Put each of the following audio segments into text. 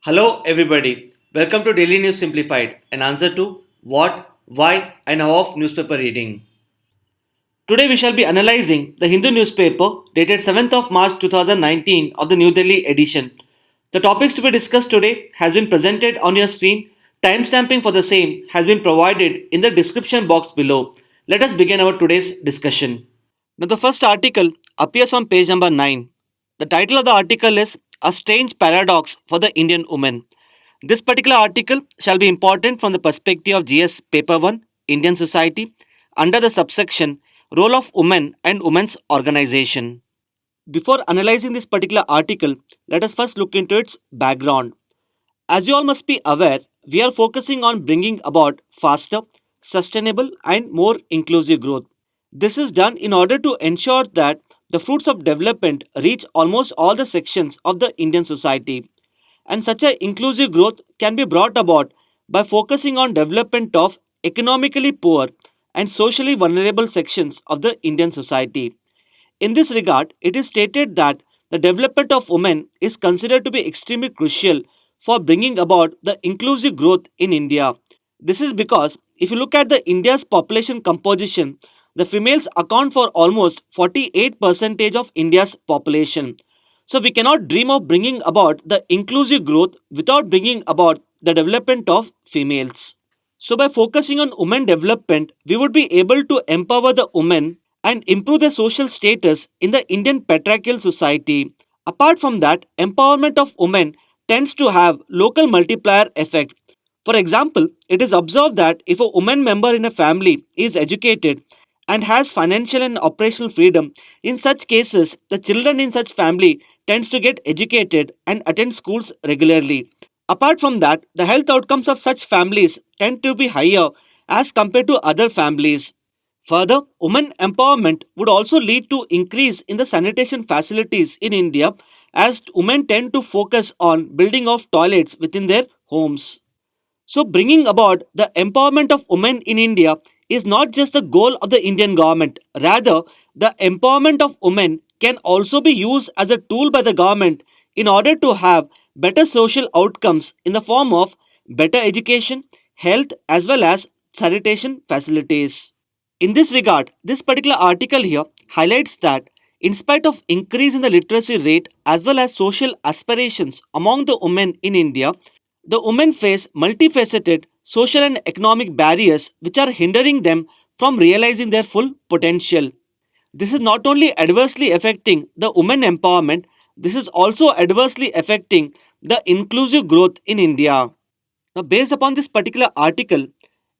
Hello, everybody. Welcome to Daily News Simplified, an answer to what, why, and how of newspaper reading. Today, we shall be analyzing the Hindu newspaper dated 7th of March 2019 of the New Delhi edition. The topics to be discussed today has been presented on your screen. Timestamping for the same has been provided in the description box below. Let us begin our today's discussion. Now, the first article appears on page number 9. The title of the article is A Strange Paradox for the Indian Woman. This particular article shall be important from the perspective of GS Paper 1, Indian Society, under the subsection Role of Women and Women's Organization. Before analyzing this particular article, let us first look into its background. As you all must be aware, we are focusing on bringing about faster, sustainable, and more inclusive growth. This is done in order to ensure that the fruits of development reach almost all the sections of the Indian society. And such a inclusive growth can be brought about by focusing on development of economically poor and socially vulnerable sections of the Indian society. In this regard, it is stated that the development of women is considered to be extremely crucial for bringing about the inclusive growth in India. This is because if you look at the India's population composition, the females account for almost 48% of India's population. So we cannot dream of bringing about the inclusive growth without bringing about the development of females. So by focusing on women development, we would be able to empower the women and improve their social status in the Indian patriarchal society. Apart from that, empowerment of women tends to have local multiplier effect. For example, it is observed that if a woman member in a family is educated and has financial and operational freedom, in such cases, the children in such family tends to get educated and attend schools regularly. Apart from that, the health outcomes of such families tend to be higher as compared to other families. Further, women empowerment would also lead to increase in the sanitation facilities in India as women tend to focus on building of toilets within their homes. So, bringing about the empowerment of women in India is not just the goal of the Indian government. Rather, the empowerment of women can also be used as a tool by the government in order to have better social outcomes in the form of better education, health, as well as sanitation facilities. In this regard, this particular article here highlights that in spite of increase in the literacy rate as well as social aspirations among the women in India, the women face multifaceted social and economic barriers which are hindering them from realizing their full potential. This is not only adversely affecting the women empowerment, this is also adversely affecting the inclusive growth in India. Now, based upon this particular article,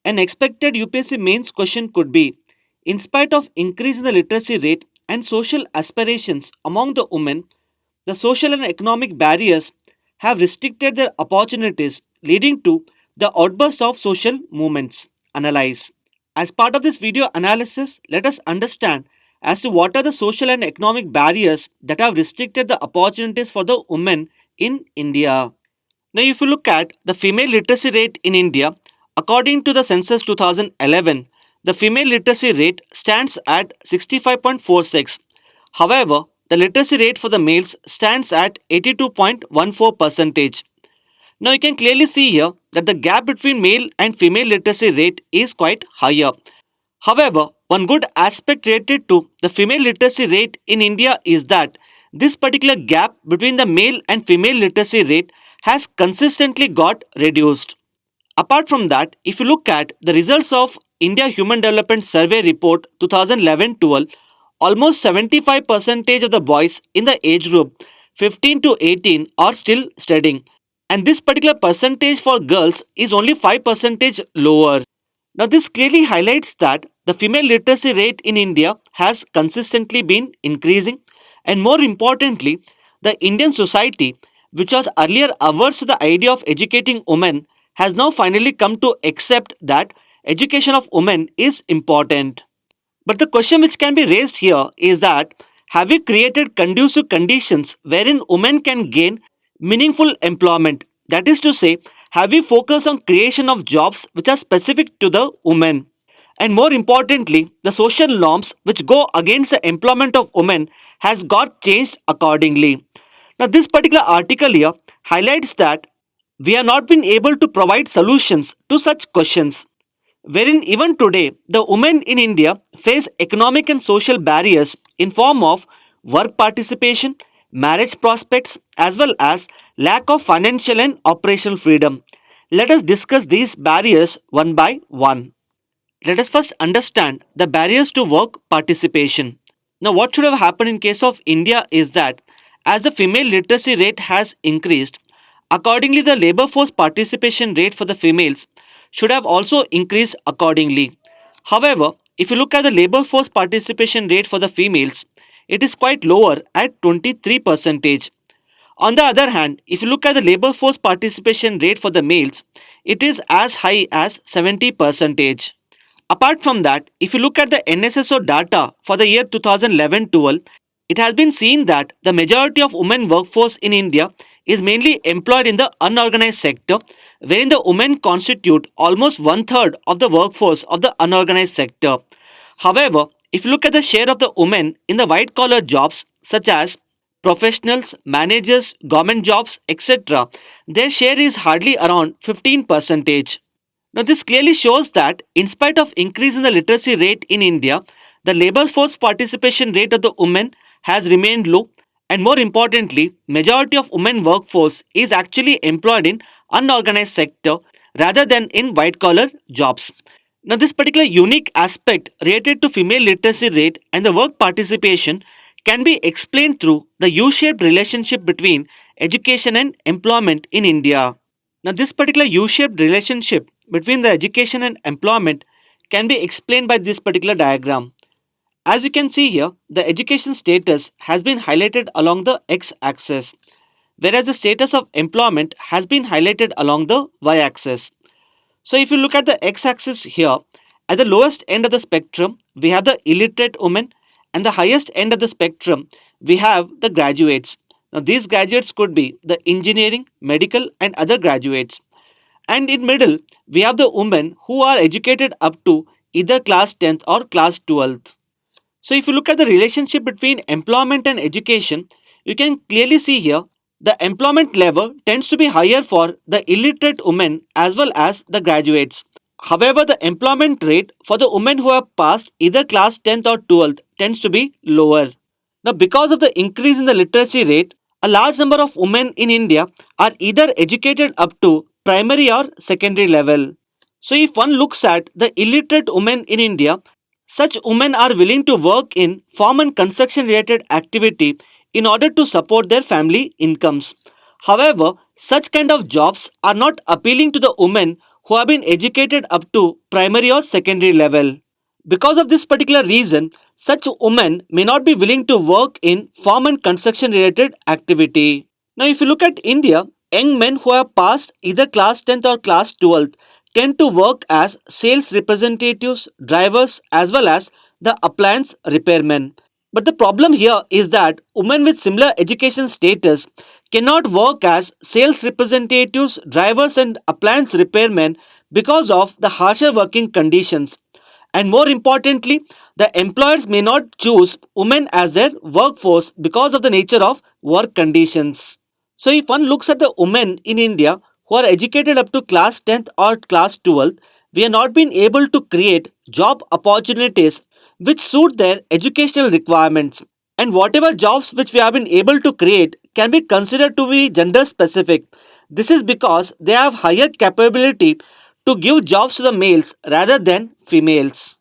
an expected UPSC mains question could be: in spite of increase in the literacy rate and social aspirations among the women, the social and economic barriers have restricted their opportunities, leading to the outburst of social movements. Analyze. As part of this video analysis, let us understand as to what are the social and economic barriers that have restricted the opportunities for the women in India. Now, if you look at the female literacy rate in India, according to the census 2011, the female literacy rate stands at 65.46. However, the literacy rate for the males stands at 82.14%. Now you can clearly see here that the gap between male and female literacy rate is quite higher. However, one good aspect related to the female literacy rate in India is that this particular gap between the male and female literacy rate has consistently got reduced. Apart from that, if you look at the results of India Human Development Survey Report 2011-12, almost 75% of the boys in the age group 15 to 18 are still studying, and this particular percentage for girls is only 5% lower. Now, this clearly highlights that the female literacy rate in India has consistently been increasing, and more importantly, the Indian society, which was earlier averse to the idea of educating women, has now finally come to accept that education of women is important. But the question which can be raised here is that have we created conducive conditions wherein women can gain meaningful employment? That is to say, have we focused on creation of jobs which are specific to the women? And more importantly, the social norms which go against the employment of women has got changed accordingly. Now, this particular article here highlights that We have not been able to provide solutions to such questions, wherein even today the women in India face economic and social barriers in form of work participation, marriage prospects, as well as lack of financial and operational freedom. Let us discuss these barriers one by one. Let us first understand the barriers to work participation. Now, what should have happened in case of India is that as the female literacy rate has increased, accordingly the labor force participation rate for the females should have also increased accordingly. However, if you look at the labor force participation rate for the females, it is quite lower at 23 percentage. On the other hand, if you look at the labor force participation rate for the males, it is as high as 70 percentage. Apart from that, if you look at the NSSO data for the year 2011-12, it has been seen that the majority of women workforce in India is mainly employed in the unorganized sector, wherein the women constitute almost one third of the workforce of the unorganized sector. However, if you look at the share of the women in the white collar jobs such as professionals, managers, government jobs, etc., their share is hardly around 15 percentage. Now, this clearly shows that, in spite of increase in the literacy rate in India, the labor force participation rate of the women has remained low, and more importantly, majority of women workforce is actually employed in unorganized sector rather than in white collar jobs. Now, this particular unique aspect related to female literacy rate and the work participation can be explained through the U-shaped relationship between education and employment in India. Now, this particular U-shaped relationship between the education and employment can be explained by this particular diagram. As you can see here, the education status has been highlighted along the x-axis, whereas the status of employment has been highlighted along the y-axis. So, if you look at the x-axis here, at the lowest end of the spectrum, we have the illiterate women, and the highest end of the spectrum, we have the graduates. Now, these graduates could be the engineering, medical, and other graduates. And in middle, we have the women who are educated up to either class 10th or class 12th. So, if you look at the relationship between employment and education, you can clearly see here the employment level tends to be higher for the illiterate women as well as the graduates. However, the employment rate for the women who have passed either class 10th or 12th tends to be lower. Now, because of the increase in the literacy rate, a large number of women in India are either educated up to primary or secondary level. So, if one looks at the illiterate women in India, such women are willing to work in farm and construction related activity in order to support their family incomes. However, such kind of jobs are not appealing to the women who have been educated up to primary or secondary level. Because of this particular reason, such women may not be willing to work in farm and construction related activity. Now, if you look at India, young men who have passed either class 10th or class 12th tend to work as sales representatives, drivers, as well as the appliance repairmen. But the problem here is that women with similar education status cannot work as sales representatives, drivers, and appliance repairmen because of the harsher working conditions. And more importantly, the employers may not choose women as their workforce because of the nature of work conditions. So, if one looks at the women in India who are educated up to class 10th or class 12th, we have not been able to create job opportunities which suit their educational requirements. And whatever jobs which we have been able to create can be considered to be gender specific. This is because they have higher capability to give jobs to the males rather than females.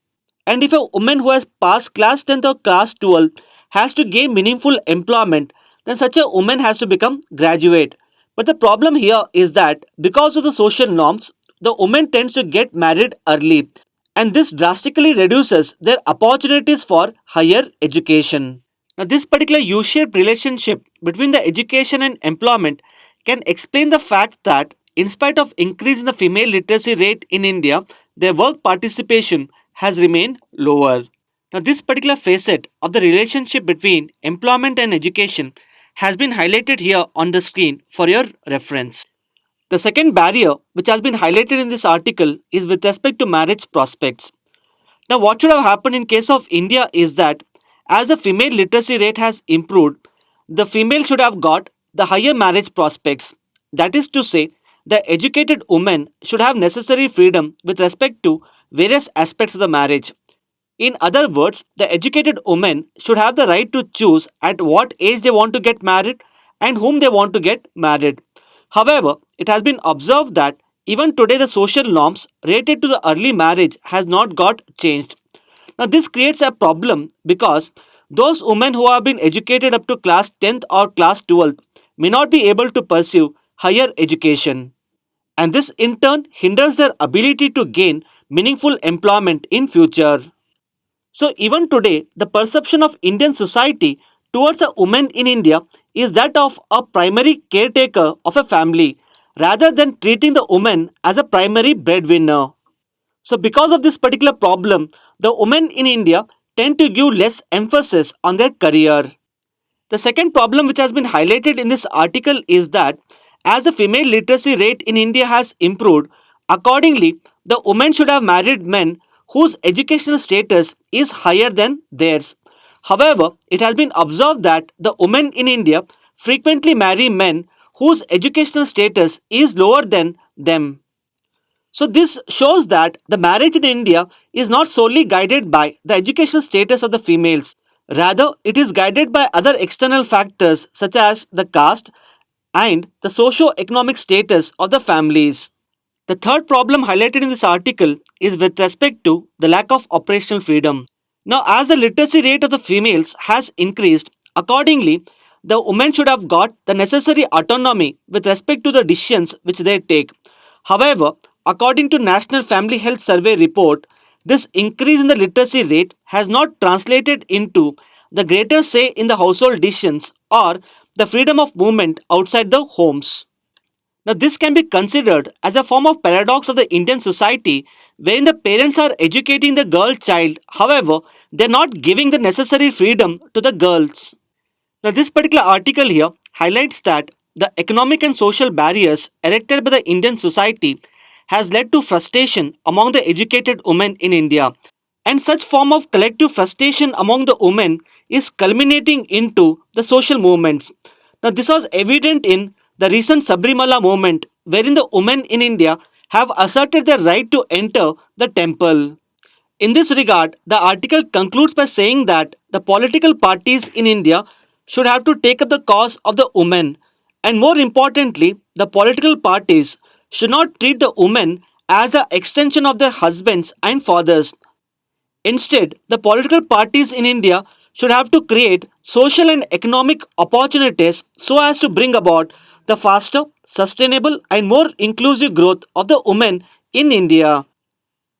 And if a woman who has passed class 10th or class 12th has to gain meaningful employment, then such a woman has to become graduate. But the problem here is that because of the social norms, the woman tends to get married early, and this drastically reduces their opportunities for higher education. Now, this particular U-shaped relationship between the education and employment can explain the fact that, in spite of increase in the female literacy rate in India, their work participation has remained lower. Now, this particular facet of the relationship between employment and education has been highlighted here on the screen for your reference. The second barrier which has been highlighted in this article is with respect to marriage prospects. Now, what should have happened in case of India is that as the female literacy rate has improved, the female should have got the higher marriage prospects. That is to say, the educated woman should have necessary freedom with respect to various aspects of the marriage. In other words, the educated women should have the right to choose at what age they want to get married and whom they want to get married. However, it has been observed that even today the social norms related to the early marriage has not got changed. Now this creates a problem because those women who have been educated up to class 10th or class 12th may not be able to pursue higher education, and this in turn hinders their ability to gain meaningful employment in future. So even today, the perception of Indian society towards a woman in India is that of a primary caretaker of a family rather than treating the woman as a primary breadwinner. So because of this particular problem, the women in India tend to give less emphasis on their career. The second problem which has been highlighted in this article is that as the female literacy rate in India has improved, accordingly, the women should have married men whose educational status is higher than theirs. However, it has been observed that the women in India frequently marry men whose educational status is lower than them. So, this shows that the marriage in India is not solely guided by the educational status of the females. Rather, it is guided by other external factors such as the caste and the socio-economic status of the families. The third problem highlighted in this article is with respect to the lack of operational freedom. Now, as the literacy rate of the females has increased, accordingly, the women should have got the necessary autonomy with respect to the decisions which they take. However, according to National Family Health Survey report, this increase in the literacy rate has not translated into the greater say in the household decisions or the freedom of movement outside the homes. Now, this can be considered as a form of paradox of the Indian society wherein the parents are educating the girl child, however, they are not giving the necessary freedom to the girls. Now, this particular article here highlights that the economic and social barriers erected by the Indian society has led to frustration among the educated women in India. And such form of collective frustration among the women is culminating into the social movements. Now, this was evident in the recent Sabrimala movement, wherein the women in India have asserted their right to enter the temple. In this regard, the article concludes by saying that the political parties in India should have to take up the cause of the women, and more importantly, the political parties should not treat the women as an extension of their husbands and fathers. Instead, the political parties in India should have to create social and economic opportunities so as to bring about the faster, sustainable, and more inclusive growth of the women in India.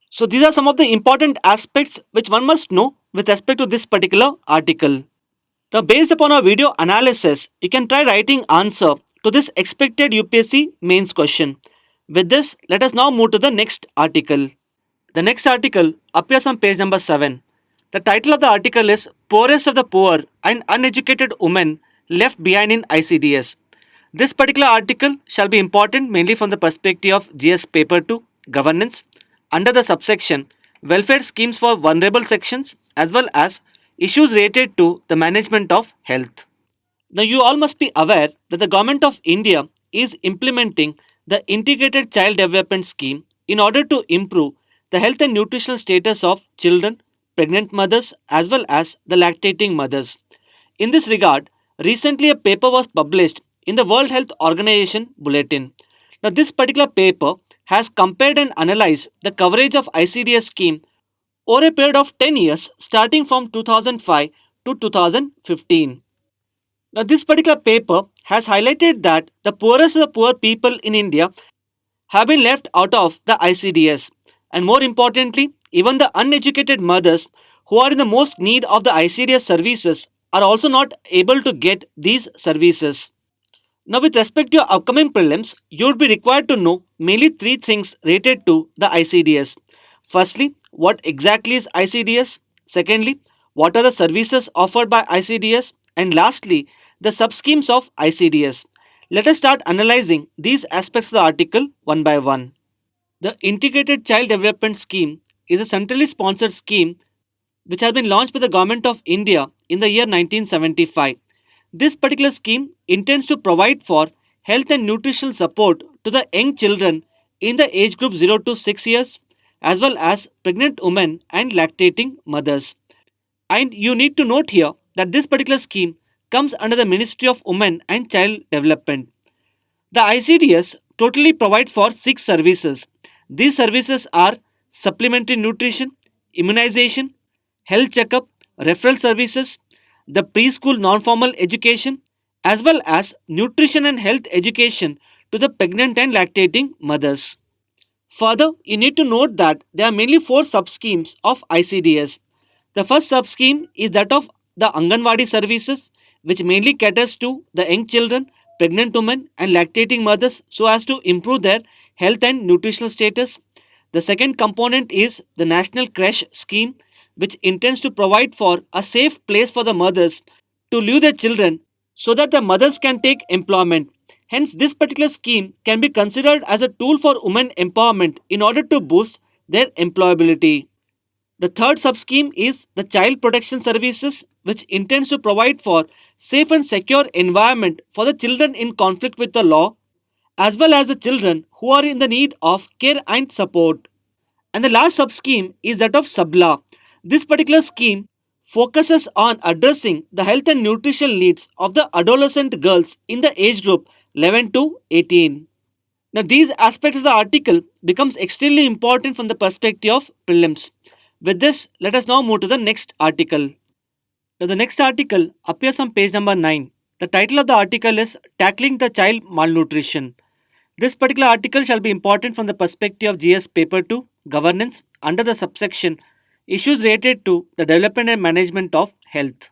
So, these are some of the important aspects which one must know with respect to this particular article. Now, based upon our video analysis, you can try writing answer to this expected UPSC mains question. With this, let us now move to the next article. The next article appears on page number 7. The title of the article is Poorest of the Poor and Uneducated Women Left Behind in ICDS. This particular article shall be important mainly from the perspective of GS Paper 2 Governance under the subsection Welfare Schemes for Vulnerable Sections as well as issues related to the management of health. Now, you all must be aware that the Government of India is implementing the Integrated Child Development Scheme in order to improve the health and nutritional status of children, pregnant mothers, as well as the lactating mothers. In this regard, recently a paper was published in the World Health Organization Bulletin. Now, this particular paper has compared and analyzed the coverage of ICDS scheme over a period of 10 years starting from 2005 to 2015. Now, this particular paper has highlighted that the poorest of the poor people in India have been left out of the ICDS, and more importantly, even the uneducated mothers who are in the most need of the ICDS services are also not able to get these services. Now, with respect to your upcoming prelims, you would be required to know mainly three things related to the ICDS. Firstly, what exactly is ICDS? Secondly, what are the services offered by ICDS? And lastly, the subschemes of ICDS. Let us start analyzing these aspects of the article one by one. The Integrated Child Development Scheme is a centrally sponsored scheme which has been launched by the Government of India in the year 1975. This particular scheme intends to provide for health and nutritional support to the young children in the age group 0 to 6 years, as well as pregnant women and lactating mothers. And you need to note here that this particular scheme comes under the Ministry of Women and Child Development. The ICDS totally provides for 6 services. These services are supplementary nutrition, immunization, health checkup, referral services, the preschool non-formal education, as well as nutrition and health education to the pregnant and lactating mothers. Further, you need to note that there are mainly 4 sub-schemes of ICDS. The first sub-scheme is that of the Anganwadi services, which mainly caters to the young children, pregnant women, and lactating mothers so as to improve their health and nutritional status. The second component is the National Creche Scheme, which intends to provide for a safe place for the mothers to leave their children so that the mothers can take employment. Hence, this particular scheme can be considered as a tool for women empowerment in order to boost their employability. The third sub-scheme is the Child Protection Services, which intends to provide for safe and secure environment for the children in conflict with the law, as well as the children who are in the need of care and support. And the last sub-scheme is that of Sabla. This particular scheme focuses on addressing the health and nutritional needs of the adolescent girls in the age group 11 to 18. Now, these aspects of the article becomes extremely important from the perspective of prelims. With this, let us now move to the next article. Now, the next article appears on page number 9. The title of the article is Tackling the Child Malnutrition. This particular article shall be important from the perspective of GS Paper 2, Governance, under the subsection Issues related to the development and management of health.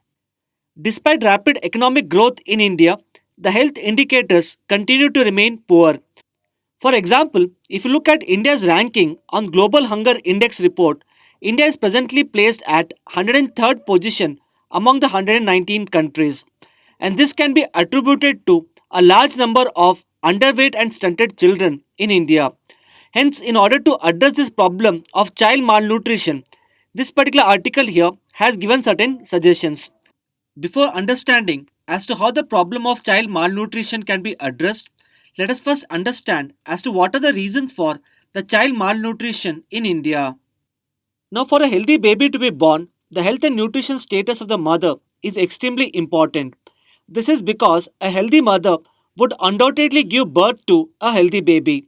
Despite rapid economic growth in India, the health indicators continue to remain poor. For example, if you look at India's ranking on Global Hunger Index report, India is presently placed at 103rd position among the 119 countries. And this can be attributed to a large number of underweight and stunted children in India. Hence, in order to address this problem of child malnutrition, this particular article here has given certain suggestions. Before understanding as to how the problem of child malnutrition can be addressed, let us first understand as to what are the reasons for the child malnutrition in India. Now, for a healthy baby to be born, the health and nutrition status of the mother is extremely important. This is because a healthy mother would undoubtedly give birth to a healthy baby.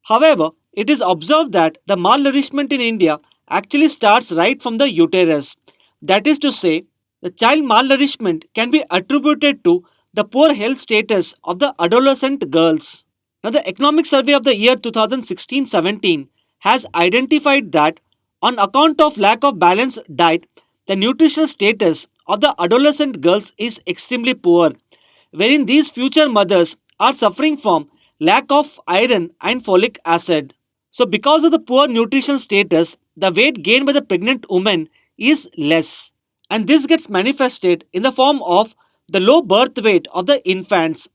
However, it is observed that the malnourishment in India actually starts right from the uterus. That is to say, the child malnourishment can be attributed to the poor health status of the adolescent girls. Now, the Economic Survey of the year 2016-17 has identified that on account of lack of balanced diet, the nutritional status of the adolescent girls is extremely poor, wherein these future mothers are suffering from lack of iron and folic acid. So, because of the poor nutrition status, the weight gained by the pregnant woman is less, and this gets manifested in the form of the low birth weight of the infants.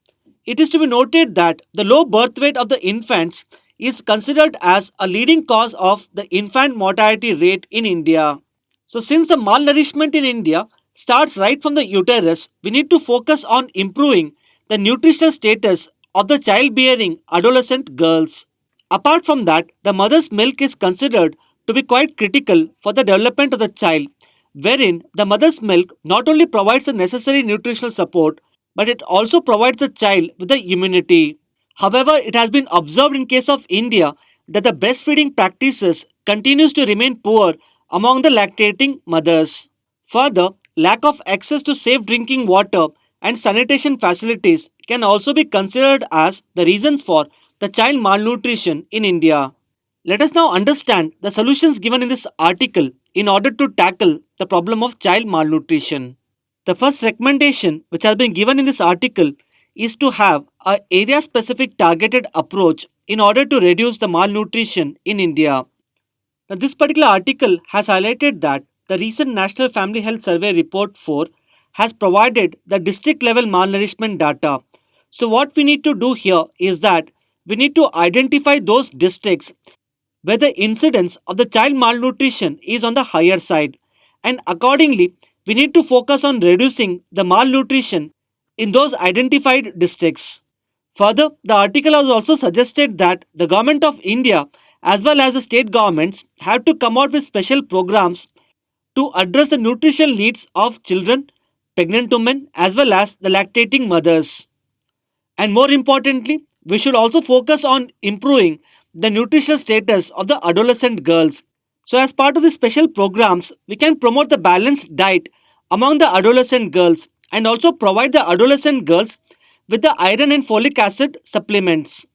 It is to be noted that the low birth weight of the infants is considered as a leading cause of the infant mortality rate in India. So, since the malnourishment in India starts right from the uterus, we need to focus on improving the nutritional status of the childbearing adolescent girls. Apart from that, the mother's milk is considered to be quite critical for the development of the child, wherein the mother's milk not only provides the necessary nutritional support, but it also provides the child with the immunity. However, it has been observed in case of India that the breastfeeding practices continues to remain poor among the lactating mothers. Further, lack of access to safe drinking water and sanitation facilities can also be considered as the reasons for the child malnutrition in India. Let us now understand the solutions given in this article in order to tackle the problem of child malnutrition. The first recommendation which has been given in this article is to have a area specific targeted approach in order to reduce the malnutrition in India. Now, this particular article has highlighted that the recent National Family Health Survey Report 4 has provided the district level malnourishment data. So, what we need to do here is that we need to identify those districts where the incidence of the child malnutrition is on the higher side, and accordingly, we need to focus on reducing the malnutrition in those identified districts. Further, the article has also suggested that the government of India as well as the state governments have to come out with special programs to address the nutritional needs of children, pregnant women, as well as the lactating mothers. And more importantly, we should also focus on improving the nutritional status of the adolescent girls. So, as part of the special programs, we can promote the balanced diet among the adolescent girls and also provide the adolescent girls with the iron and folic acid supplements.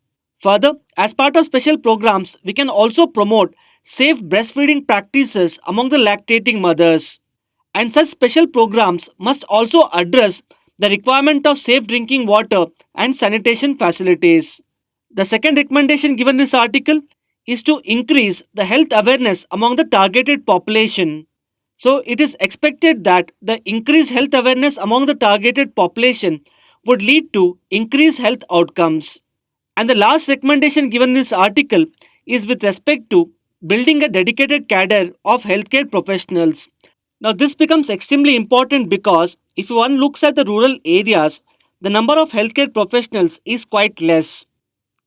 Further, as part of special programs, we can also promote safe breastfeeding practices among the lactating mothers. And such special programs must also address the requirement of safe drinking water and sanitation facilities. The second recommendation given in this article is to increase the health awareness among the targeted population. So, it is expected that the increased health awareness among the targeted population would lead to increased health outcomes. And the last recommendation given in this article is with respect to building a dedicated cadre of healthcare professionals. Now, this becomes extremely important because if one looks at the rural areas, the number of healthcare professionals is quite less.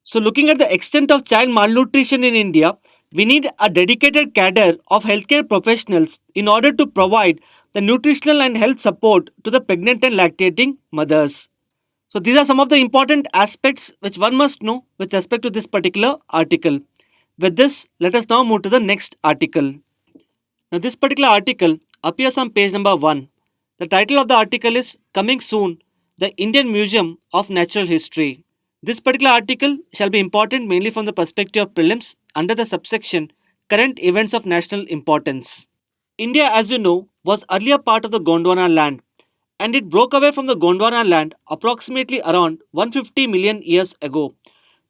So, looking at the extent of child malnutrition in India, we need a dedicated cadre of healthcare professionals in order to provide the nutritional and health support to the pregnant and lactating mothers. So, these are some of the important aspects which one must know with respect to this particular article. With this, let us now move to the next article. Now, this particular article appears on page number 1. The title of the article is Coming Soon, the Indian Museum of Natural History. This particular article shall be important mainly from the perspective of prelims under the subsection Current Events of National Importance. India, as you know, was earlier part of the Gondwana land, and it broke away from the Gondwana land approximately around 150 million years ago,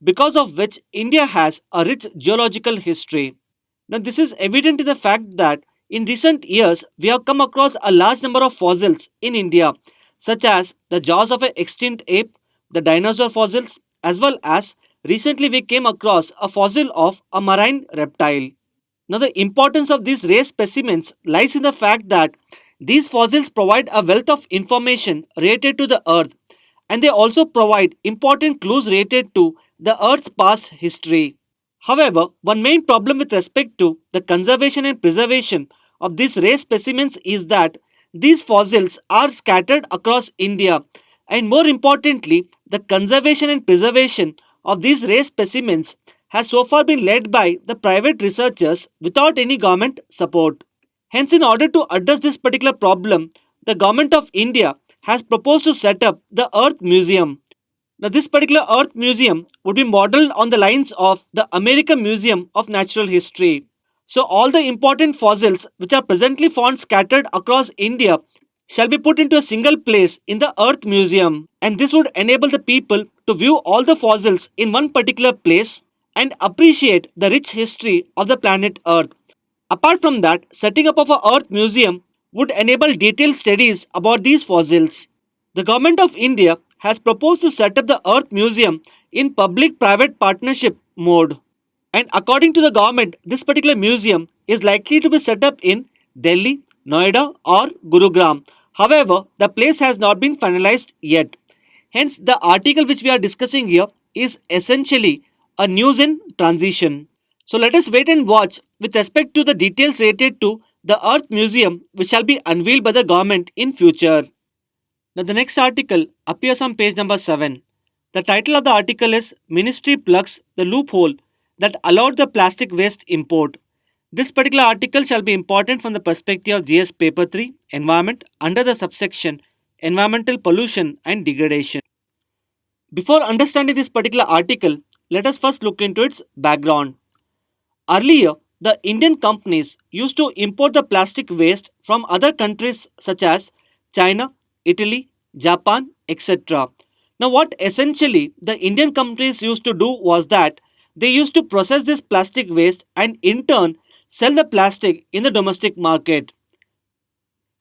because of which India has a rich geological history. Now, this is evident in the fact that in recent years we have come across a large number of fossils in India, such as the jaws of an extinct ape, the dinosaur fossils, as well as recently we came across a fossil of a marine reptile. Now, the importance of these rare specimens lies in the fact that these fossils provide a wealth of information related to the Earth, and they also provide important clues related to the Earth's past history. However, one main problem with respect to the conservation and preservation of these rare specimens is that these fossils are scattered across India, and more importantly, the conservation and preservation of these rare specimens has so far been led by the private researchers without any government support. Hence, in order to address this particular problem, the government of India has proposed to set up the Earth Museum. Now, this particular Earth Museum would be modeled on the lines of the American Museum of Natural History. So, all the important fossils which are presently found scattered across India shall be put into a single place in the Earth Museum, and this would enable the people to view all the fossils in one particular place and appreciate the rich history of the planet Earth. Apart from that, setting up of a Earth Museum would enable detailed studies about these fossils. The government of India has proposed to set up the Earth Museum in public-private partnership mode. And according to the government, this particular museum is likely to be set up in Delhi, Noida or Gurugram. However, the place has not been finalized yet. Hence, the article which we are discussing here is essentially a news in transition. So let us wait and watch with respect to the details related to the Earth Museum which shall be unveiled by the government in future. Now the next article appears on page number 7. The title of the article is Ministry Plugs the Loophole that allowed the plastic waste import. This particular article shall be important from the perspective of GS Paper 3 Environment under the subsection Environmental Pollution and Degradation. Before understanding this particular article, let us first look into its background. Earlier, the Indian companies used to import the plastic waste from other countries such as China, Italy, Japan, etc. Now, what essentially the Indian companies used to do was that they used to process this plastic waste and in turn sell the plastic in the domestic market.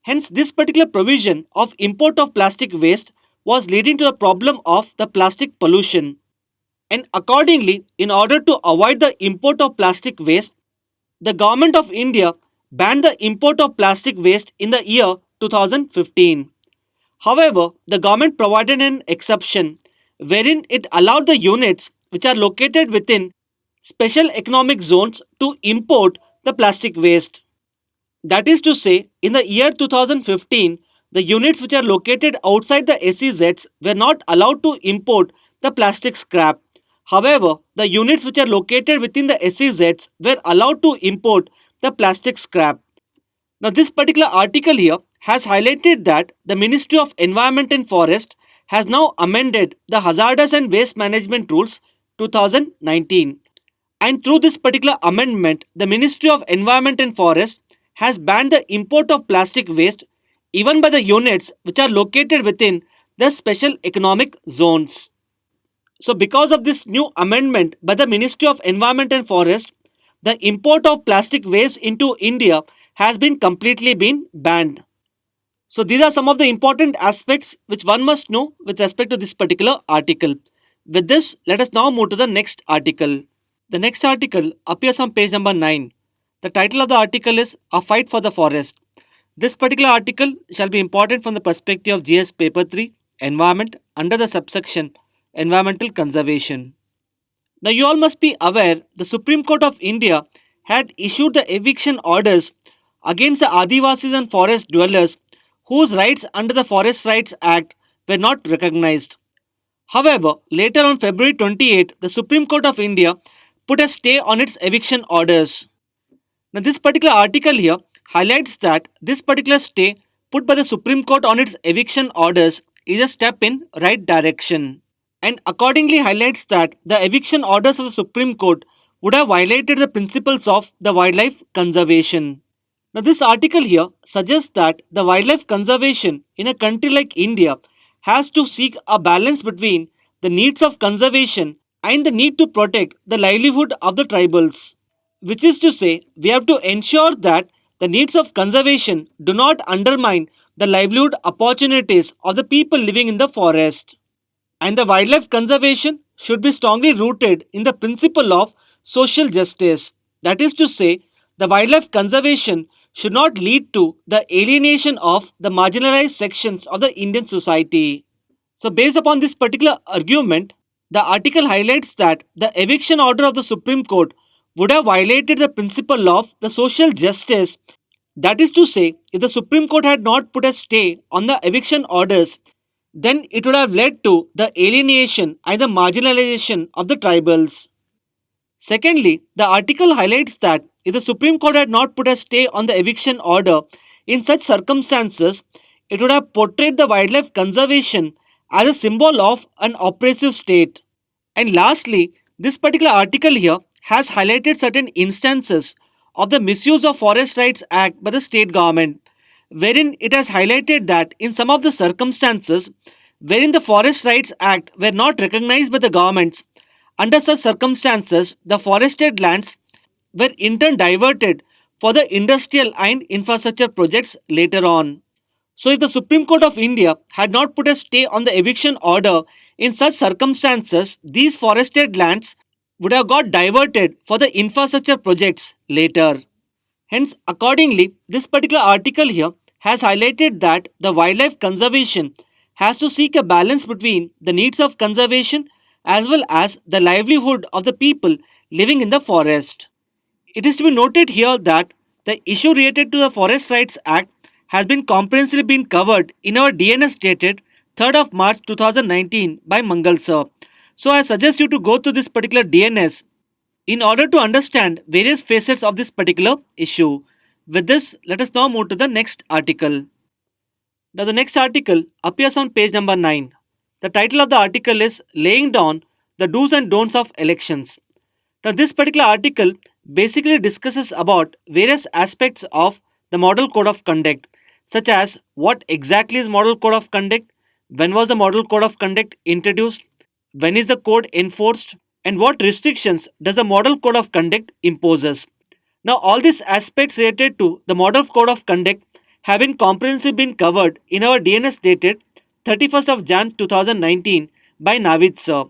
Hence, this particular provision of import of plastic waste was leading to the problem of the plastic pollution. And accordingly, in order to avoid the import of plastic waste, the government of India banned the import of plastic waste in the year 2015. However, the government provided an exception wherein it allowed the units which are located within special economic zones to import the plastic waste. That is to say, in the year 2015, the units which are located outside the SEZs were not allowed to import the plastic scrap. However, the units which are located within the SEZs were allowed to import the plastic scrap. Now, this particular article here has highlighted that the Ministry of Environment and Forest has now amended the Hazardous and Waste Management Rules 2019. And through this particular amendment, the Ministry of Environment and Forest has banned the import of plastic waste even by the units which are located within the special economic zones. So, because of this new amendment by the Ministry of Environment and Forest, the import of plastic waste into India has been completely been banned. So, these are some of the important aspects which one must know with respect to this particular article. With this, let us now move to the next article. The next article appears on page number 9. The title of the article is A Fight for the Forest. This particular article shall be important from the perspective of GS Paper 3, Environment, under the subsection Environmental Conservation. Now, you all must be aware the Supreme Court of India had issued the eviction orders against the Adivasis and forest dwellers whose rights under the Forest Rights Act were not recognized. However, later on February 28, the Supreme Court of India put a stay on its eviction orders. Now, this particular article here highlights that this particular stay put by the Supreme Court on its eviction orders is a step in right direction, and accordingly highlights that the eviction orders of the Supreme Court would have violated the principles of the wildlife conservation. Now, this article here suggests that the wildlife conservation in a country like India has to seek a balance between the needs of conservation and the need to protect the livelihood of the tribals. Which is to say, we have to ensure that the needs of conservation do not undermine the livelihood opportunities of the people living in the forest. And the wildlife conservation should be strongly rooted in the principle of social justice. That is to say, the wildlife conservation should not lead to the alienation of the marginalized sections of the Indian society. So, based upon this particular argument, the article highlights that the eviction order of the Supreme Court would have violated the principle of the social justice. That is to say, if the Supreme Court had not put a stay on the eviction orders, then it would have led to the alienation and the marginalization of the tribals. Secondly, the article highlights that if the Supreme Court had not put a stay on the eviction order, in such circumstances, it would have portrayed the wildlife conservation as a symbol of an oppressive state. And lastly, this particular article here has highlighted certain instances of the misuse of Forest Rights Act by the state government, wherein it has highlighted that in some of the circumstances wherein the Forest Rights Act were not recognized by the governments, under such circumstances the forested lands were in turn diverted for the industrial and infrastructure projects later on. So, if the Supreme Court of India had not put a stay on the eviction order, in such circumstances, these forested lands would have got diverted for the infrastructure projects later. Hence, accordingly, this particular article here has highlighted that the wildlife conservation has to seek a balance between the needs of conservation as well as the livelihood of the people living in the forest. It is to be noted here that the issue related to the Forest Rights Act has been comprehensively been covered in our DNS dated 3rd of March 2019 by Mangal sir. So I suggest you to go to this particular DNS in order to understand various facets of this particular issue. With this, let us now move to the next article. Now the next article appears on page number 9. The title of the article is Laying Down the Do's and Don'ts of Elections. Now this particular article basically discusses about various aspects of the Model Code of Conduct, such as what exactly is Model Code of Conduct, when was the Model Code of Conduct introduced, when is the code enforced, and what restrictions does the Model Code of Conduct imposes. Now all these aspects related to the Model Code of Conduct have been comprehensively been covered in our DNS dated 31st of Jan 2019 by Navid sir.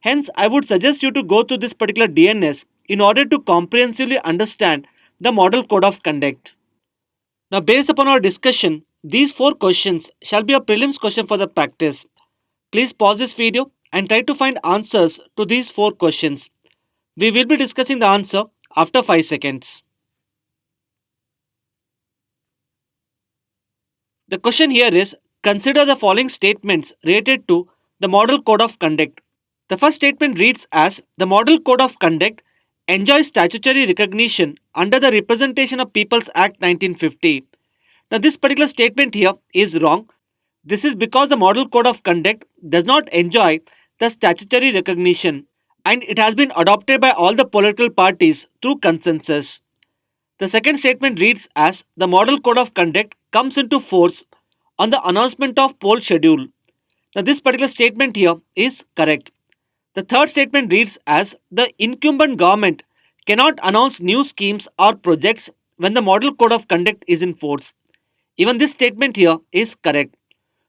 Hence, I would suggest you to go to this particular DNS in order to comprehensively understand the Model Code of Conduct. Now, based upon our discussion, these 4 questions shall be a prelims question for the practice. Please pause this video and try to find answers to these 4 questions. We will be discussing the answer after 5 seconds. The question here is, consider the following statements related to the Model Code of Conduct. The first statement reads as, the Model Code of Conduct enjoys statutory recognition under the Representation of Peoples Act 1950. Now this particular statement here is wrong. This is because the Model Code of Conduct does not enjoy the statutory recognition and it has been adopted by all the political parties through consensus. The second statement reads as, the Model Code of Conduct comes into force on the announcement of poll schedule. Now this particular statement here is correct. The third statement reads as, the incumbent government cannot announce new schemes or projects when the Model Code of Conduct is in force. Even this statement here is correct.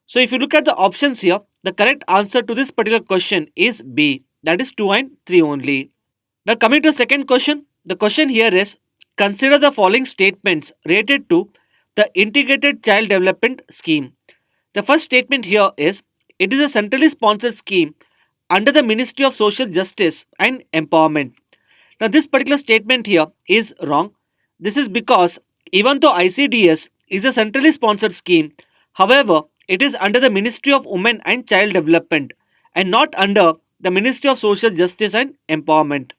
So if you look at the options here, the correct answer to this particular question is B, that is 2 and 3 only. Now coming to the second question, the question here is, consider the following statements related to the Integrated Child Development Scheme. The first statement here is, it is a centrally sponsored scheme under the Ministry of Social Justice and Empowerment. Now this particular statement here is wrong. This is because even though ICDS is a centrally sponsored scheme, however, it is under the Ministry of Women and Child Development and not under the Ministry of Social Justice and Empowerment.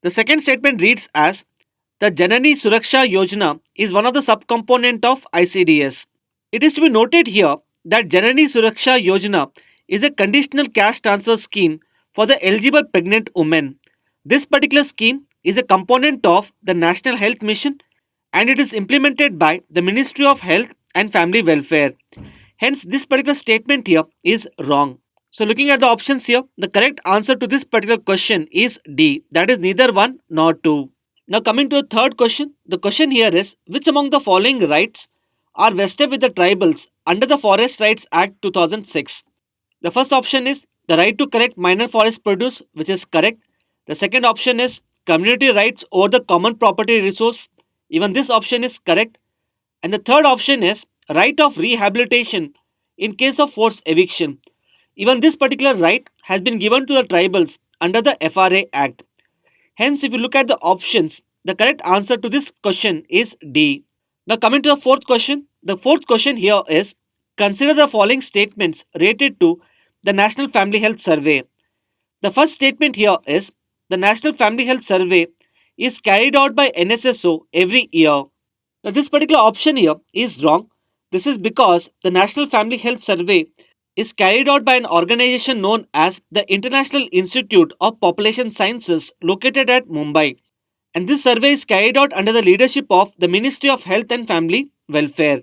The second statement reads as, the Janani Suraksha Yojana is one of the subcomponent of ICDS. It is to be noted here that Janani Suraksha Yojana is a conditional cash transfer scheme for the eligible pregnant women. This particular scheme is a component of the National Health Mission and it is implemented by the Ministry of Health and Family Welfare. Hence, this particular statement here is wrong. So looking at the options here, the correct answer to this particular question is D, that is neither 1 nor 2. Now coming to the third question, the question here is, which among the following rights are vested with the tribals under the Forest Rights Act 2006? The first option is the right to collect minor forest produce, which is correct. The second option is community rights over the common property resource. Even this option is correct. And the third option is right of rehabilitation in case of forced eviction. Even this particular right has been given to the tribals under the FRA Act. Hence, if you look at the options, the correct answer to this question is D. Now coming to the fourth question, the fourth question here is, consider the following statements related to the National Family Health Survey. The first statement here is, the National Family Health Survey is carried out by NSSO every year. Now this particular option here is wrong. This is because the National Family Health Survey is carried out by an organization known as the International Institute of Population Sciences located at Mumbai. And this survey is carried out under the leadership of the Ministry of Health and Family Welfare.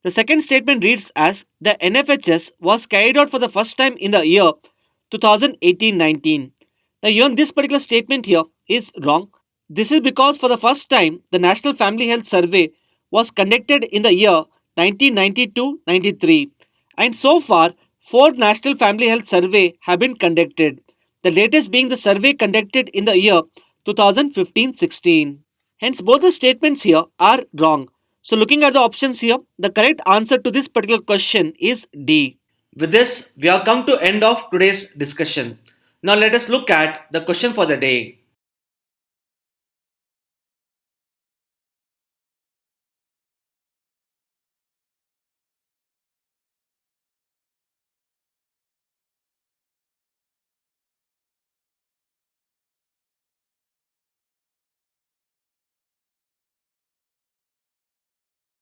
The second statement reads as, the NFHS was carried out for the first time in the year 2018-19. Now even this particular statement here is wrong. This is because for the first time the National Family Health Survey was conducted in the year 1992-93 and so far 4 National Family Health Survey have been conducted, the latest being the survey conducted in the year 2015-16. Hence both the statements here are wrong. So looking at the options here, the correct answer to this particular question is D. With this, we have come to end of today's discussion. Now let us look at the question for the day.